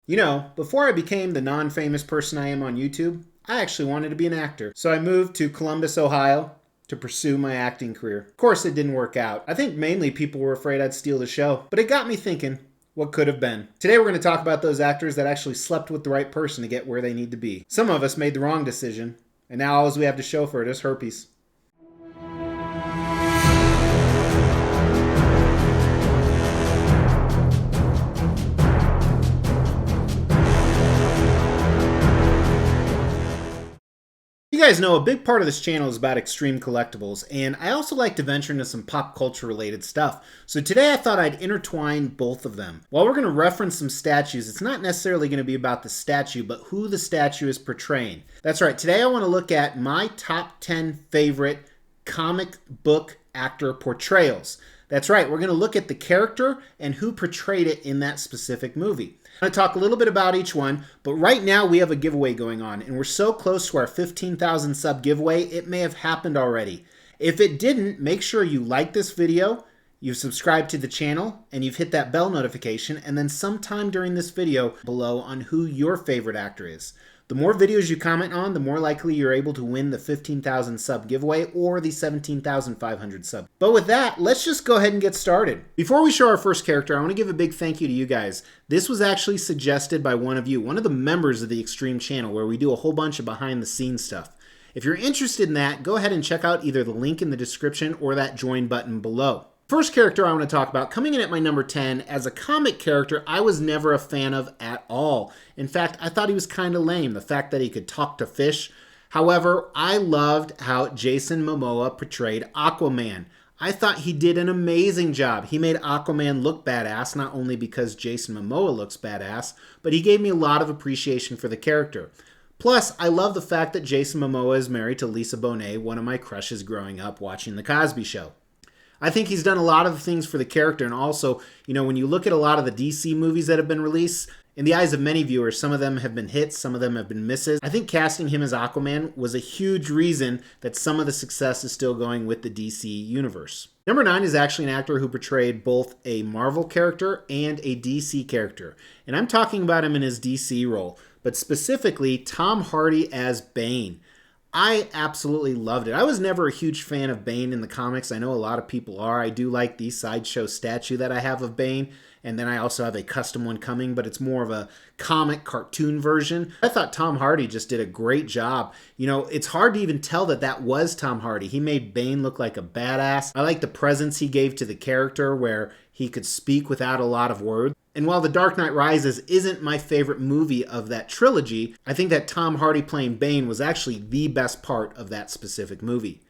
You know, before I became the non-famous person I am on YouTube, I actually wanted to be an actor. So I moved to Columbus, Ohio to pursue my acting career. Of course, it didn't work out. I think mainly people were afraid I'd steal the show, but it got me thinking, what could have been? Today we're going to talk about those actors that actually slept with the right person to get where they need to be. Some of us made the wrong decision, and now all we have to show for it is herpes. You guys know a big part of this channel is about extreme collectibles, and I also like to venture into some pop culture related stuff. So today I thought I'd intertwine both of them. While we're going to reference some statues, it's not necessarily going to be about the statue, but who the statue is portraying. That's right, today I want to look at my top 10 favorite comic book actor portrayals. That's right, we're going to look at the character and who portrayed it in that specific movie. I'm going to talk a little bit about each one, but right now we have a giveaway going on, and we're so close to our 15,000 sub giveaway, it may have happened already. If it didn't, make sure you like this video, you've subscribed to the channel, and you've hit that bell notification, and then sometime during this video below on who your favorite actor is. The more videos you comment on, the more likely you're able to win the 15,000 sub giveaway or the 17,500 sub. But with that, let's just go ahead and get started. Before we show our first character, I want to give a big thank you to you guys. This was actually suggested by one of you, one of the members of the Extreme channel, where we do a whole bunch of behind the scenes stuff. If you're interested in that, go ahead and check out either the link in the description or that join button below. First character I want to talk about, coming in at my number 10, as a comic character I was never a fan of at all. In fact, I thought he was kind of lame, the fact that he could talk to fish. However, I loved how Jason Momoa portrayed Aquaman. I thought he did an amazing job. He made Aquaman look badass, not only because Jason Momoa looks badass, but he gave me a lot of appreciation for the character. Plus, I love the fact that Jason Momoa is married to Lisa Bonet, one of my crushes growing up watching The Cosby Show. I think he's done a lot of things for the character, and also, you know, when you look at a lot of the DC movies that have been released, in the eyes of many viewers, some of them have been hits, some of them have been misses. I think casting him as Aquaman was a huge reason that some of the success is still going with the DC universe. Number 9 is actually an actor who portrayed both a Marvel character and a DC character, and I'm talking about him in his DC role, but specifically Tom Hardy as Bane. I absolutely loved it. I was never a huge fan of Bane in the comics. I know a lot of people are. I do like the sideshow statue that I have of Bane, and then I also have a custom one coming, but it's more of a comic cartoon version. I thought Tom Hardy just did a great job. You know, it's hard to even tell that that was Tom Hardy. He made Bane look like a badass. I like the presence he gave to the character where he could speak without a lot of words. And while The Dark Knight Rises isn't my favorite movie of that trilogy, I think that Tom Hardy playing Bane was actually the best part of that specific movie.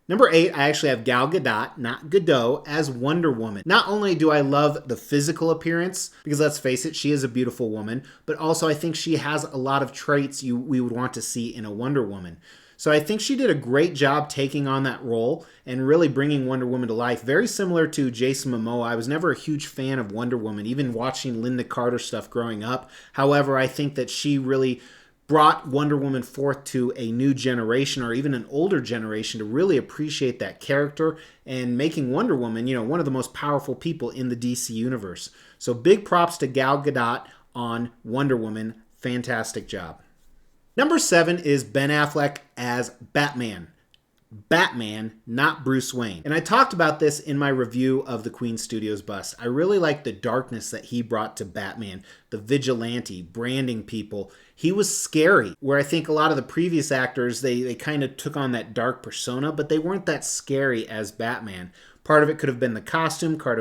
Number 8, I actually have Gal Gadot, not Gadot, as Wonder Woman. Not only do I love the physical appearance, because let's face it, she is a beautiful woman, but also I think she has a lot of traits we would want to see in a Wonder Woman. So I think she did a great job taking on that role and really bringing Wonder Woman to life. Very similar to Jason Momoa. I was never a huge fan of Wonder Woman, even watching Linda Carter stuff growing up. However, I think that she really brought Wonder Woman forth to a new generation, or even an older generation, to really appreciate that character and making Wonder Woman, you know, one of the most powerful people in the DC universe. So big props to Gal Gadot on Wonder Woman. Fantastic job. Number 7 is Ben Affleck as Batman. Batman, not Bruce Wayne. And I talked about this in my review of the Queen Studios bust. I really like the darkness that he brought to Batman, the vigilante, branding people. He was scary, where I think a lot of the previous actors, they kind of took on that dark persona, but they weren't that scary as Batman. Part of it could have been the costume, part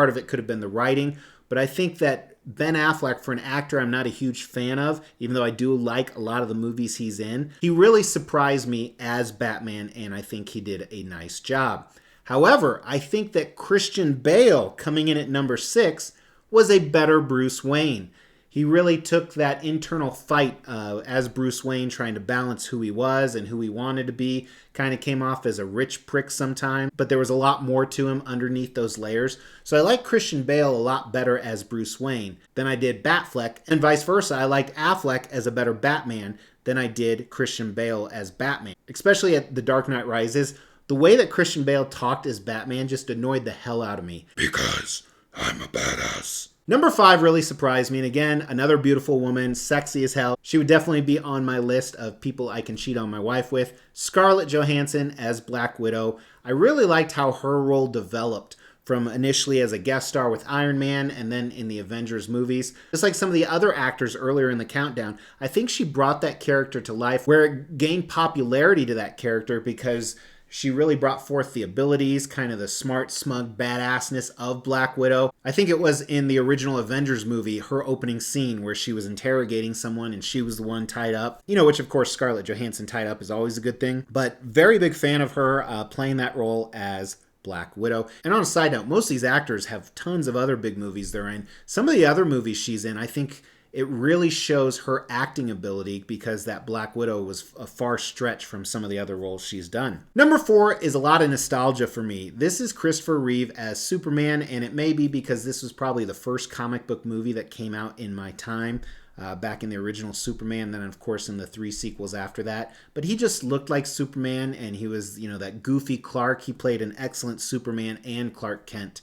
of it could have been the writing, but I think that Ben Affleck, for an actor I'm not a huge fan of, even though I do like a lot of the movies he's in, he really surprised me as Batman, and I think he did a nice job. However, I think that Christian Bale, coming in at number 6, was a better Bruce Wayne. He really took that internal fight as Bruce Wayne, trying to balance who he was and who he wanted to be. Kind of came off as a rich prick sometimes, but there was a lot more to him underneath those layers. So I like Christian Bale a lot better as Bruce Wayne than I did Batfleck, and vice versa. I liked Affleck as a better Batman than I did Christian Bale as Batman. Especially at The Dark Knight Rises, the way that Christian Bale talked as Batman just annoyed the hell out of me. Because I'm a badass. Number 5 really surprised me, and again, another beautiful woman, sexy as hell. She would definitely be on my list of people I can cheat on my wife with. Scarlett Johansson as Black Widow. I really liked how her role developed from initially as a guest star with Iron Man and then in the Avengers movies. Just like some of the other actors earlier in the countdown, I think she brought that character to life where it gained popularity to that character because she really brought forth the abilities, kind of the smart, smug badassness of Black Widow. I think it was in the original Avengers movie, her opening scene where she was interrogating someone and she was the one tied up. You know, which of course Scarlett Johansson tied up is always a good thing. But very big fan of her playing that role as Black Widow. And on a side note, most of these actors have tons of other big movies they're in. Some of the other movies she's in, I think it really shows her acting ability because that Black Widow was a far stretch from some of the other roles she's done. Number 4 is a lot of nostalgia for me. This is Christopher Reeve as Superman, and it may be because this was probably the first comic book movie that came out in my time. Back in the original Superman, then of course in the 3 sequels after that. But he just looked like Superman, and he was, that goofy Clark. He played an excellent Superman and Clark Kent.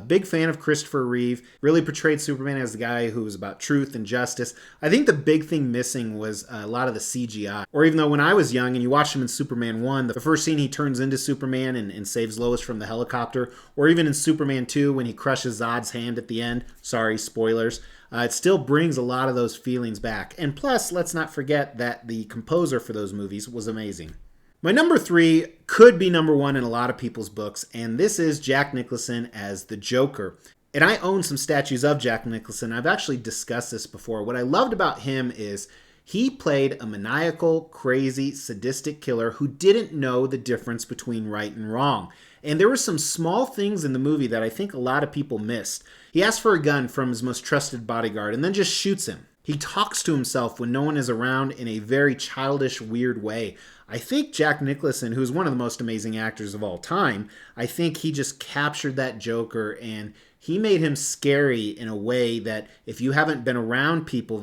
Big fan of Christopher Reeve. Really portrayed Superman as the guy who was about truth and justice. I think the big thing missing was a lot of the CGI. Or even though when I was young and you watched him in Superman 1, the first scene he turns into Superman and saves Lois from the helicopter. Or even in Superman 2 when he crushes Zod's hand at the end. Sorry, spoilers. It still brings a lot of those feelings back. And plus, let's not forget that the composer for those movies was amazing. My number 3 could be number 1 in a lot of people's books, and this is Jack Nicholson as the Joker. And I own some statues of Jack Nicholson. I've actually discussed this before. What I loved about him is he played a maniacal, crazy, sadistic killer who didn't know the difference between right and wrong. And there were some small things in the movie that I think a lot of people missed. He asks for a gun from his most trusted bodyguard and then just shoots him. He talks to himself when no one is around in a very childish, weird way. I think Jack Nicholson, who's one of the most amazing actors of all time, I think he just captured that Joker and he made him scary in a way that if you haven't been around people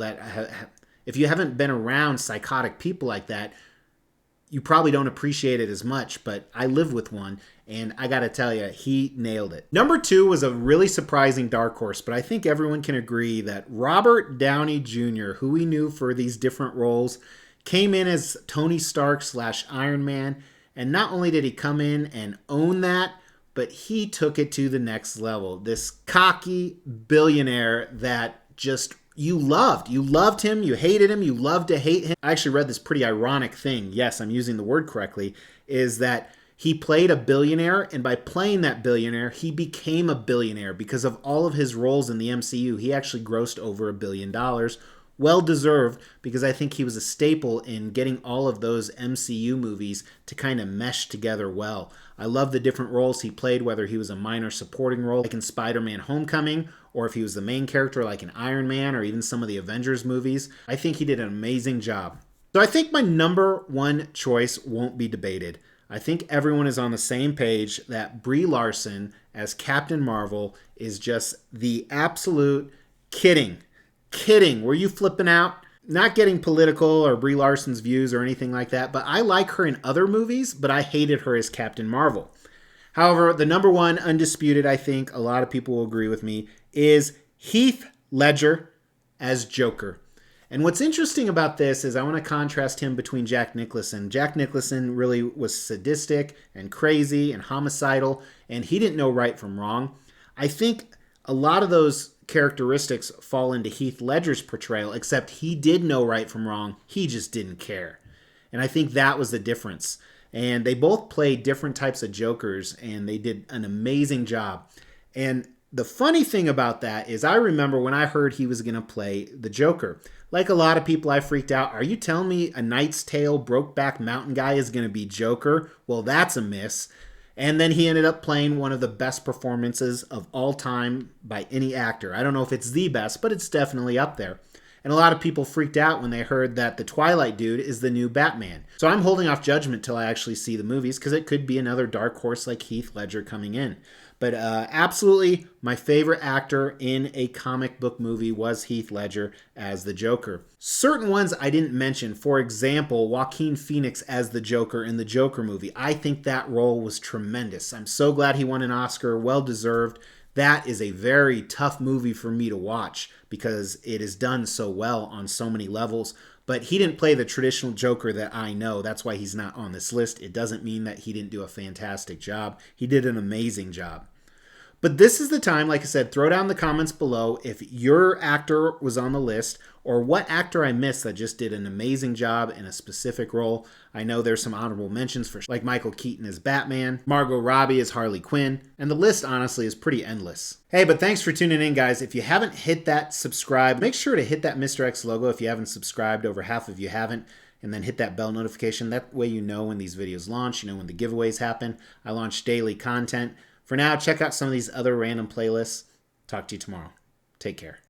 if you haven't been around psychotic people like that, you probably don't appreciate it as much, but I live with one, and I gotta tell you, he nailed it. Number 2 was a really surprising dark horse, but I think everyone can agree that Robert Downey Jr., who we knew for these different roles, came in as Tony Stark / Iron Man, and not only did he come in and own that, but he took it to the next level. This cocky billionaire that just you loved. You loved him, you hated him, you loved to hate him. I actually read this pretty ironic thing, yes, I'm using the word correctly, is that he played a billionaire, and by playing that billionaire, he became a billionaire because of all of his roles in the MCU. He actually grossed over $1 billion. Well deserved, because I think he was a staple in getting all of those MCU movies to kind of mesh together well. I love the different roles he played, whether he was a minor supporting role like in Spider-Man Homecoming, or if he was the main character like in Iron Man, or even some of the Avengers movies. I think he did an amazing job. So I think my number 1 choice won't be debated. I think everyone is on the same page that Brie Larson as Captain Marvel is just the absolute kidding. Were you flipping out? Not getting political or Brie Larson's views or anything like that, but I like her in other movies, but I hated her as Captain Marvel. However, the number 1 undisputed, I think a lot of people will agree with me, is Heath Ledger as Joker. And what's interesting about this is I want to contrast him between Jack Nicholson. Jack Nicholson really was sadistic and crazy and homicidal, and he didn't know right from wrong. I think a lot of those characteristics fall into Heath Ledger's portrayal, except he did know right from wrong. He just didn't care. And I think that was the difference. And they both played different types of Jokers, and they did an amazing job. And the funny thing about that is I remember when I heard he was going to play the Joker. Like a lot of people, I freaked out. Are you telling me A Knight's Tale, Brokeback Mountain guy is going to be Joker? Well, that's a miss. And then he ended up playing one of the best performances of all time by any actor. I don't know if it's the best, but it's definitely up there. And a lot of people freaked out when they heard that the Twilight dude is the new Batman. So I'm holding off judgment till I actually see the movies, because it could be another dark horse like Heath Ledger coming in. But absolutely, my favorite actor in a comic book movie was Heath Ledger as the Joker. Certain ones I didn't mention, for example, Joaquin Phoenix as the Joker in the Joker movie. I think that role was tremendous. I'm so glad he won an Oscar, well deserved. That is a very tough movie for me to watch because it is done so well on so many levels. But he didn't play the traditional Joker that I know. That's why he's not on this list. It doesn't mean that he didn't do a fantastic job. He did an amazing job. But this is the time, like I said, throw down in the comments below if your actor was on the list or what actor I missed that just did an amazing job in a specific role. I know there's some honorable mentions for like Michael Keaton as Batman, Margot Robbie as Harley Quinn, and the list honestly is pretty endless. Hey, but thanks for tuning in, guys. If you haven't hit that subscribe, make sure to hit that Mr. X logo if you haven't subscribed. Over half of you haven't. And then hit that bell notification. That way you know when these videos launch, you know when the giveaways happen. I launch daily content. For now, check out some of these other random playlists. Talk to you tomorrow. Take care.